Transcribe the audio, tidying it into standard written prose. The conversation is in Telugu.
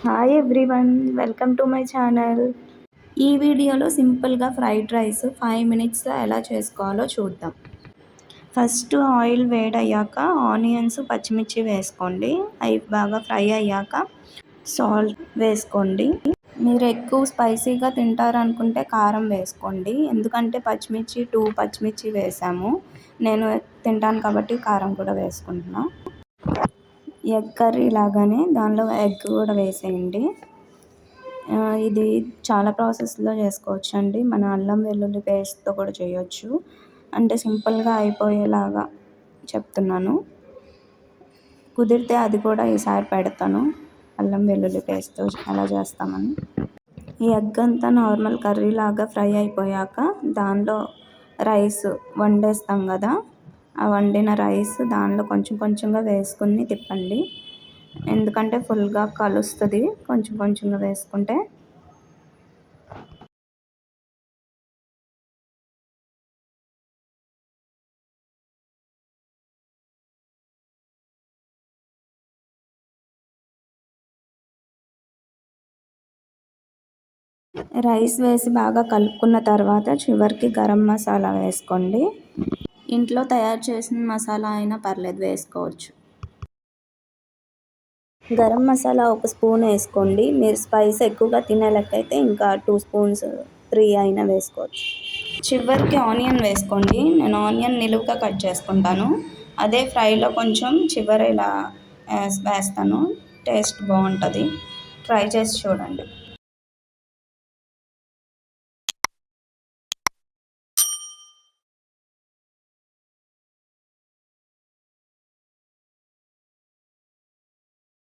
Hi everyone, welcome to my channel. ఈ వీడియోలో సింపుల్గా ఫ్రైడ్ రైస్ 5 మినిట్స్లో ఎలా చేసుకోవాలో చూద్దాం. ఫస్ట్ ఆయిల్ వేడయ్యాక ఆనియన్స్, పచ్చిమిర్చి వేసుకోండి. అవి బాగా ఫ్రై అయ్యాక సాల్ట్ వేసుకోండి. మీరు ఎక్కువ స్పైసీగా తింటారనుకుంటే కారం వేసుకోండి, ఎందుకంటే పచ్చిమిర్చి 2 పచ్చిమిర్చి వేసాము. నేను తింటాను కాబట్టి కారం కూడా వేసుకుంటున్నా. ఎగ్ కర్రీ లాగానే దానిలో ఎగ్ కూడా వేసేయండి. ఇది చాలా ప్రాసెస్లో చేసుకోవచ్చు అండి. మన అల్లం వెల్లుల్లి పేస్ట్తో కూడా చేయొచ్చు. అంటే సింపుల్గా అయిపోయేలాగా చెప్తున్నాను. కుదిరితే అది కూడా ఈసారి పెడతాను, అల్లం వెల్లుల్లి పేస్ట్తో ఎలా చేస్తామని. ఈ ఎగ్ అంతా నార్మల్ కర్రీ లాగా ఫ్రై అయిపోయాక దానిలో రైస్ వండేస్తాం కదా, ఆ వండిన రైస్ దానిలో కొంచెం కొంచెంగా వేసుకుని తిప్పండి, ఎందుకంటే ఫుల్గా కలుస్తుంది కొంచెం కొంచెంగా వేసుకుంటే. రైస్ వేసి బాగా కలుపుకున్న తర్వాత చివరికి గరం మసాలా వేసుకోండి. ఇంట్లో తయారు చేసిన మసాలా అయినా పర్లేదు, వేసుకోవచ్చు. గరం మసాలా 1 స్పూన్ వేసుకోండి. మీరు స్పైస్ ఎక్కువగా తినే లెక్క అయితే ఇంకా 2 స్పూన్స్ 3 అయినా వేసుకోవచ్చు. చివరికి ఆనియన్ వేసుకోండి. నేను ఆనియన్ నిలువుగా కట్ చేసుకుంటాను, అదే ఫ్రైలో కొంచెం చివర ఇలా వేస్తాను. టేస్ట్ బాగుంటుంది, ట్రై చేసి చూడండి.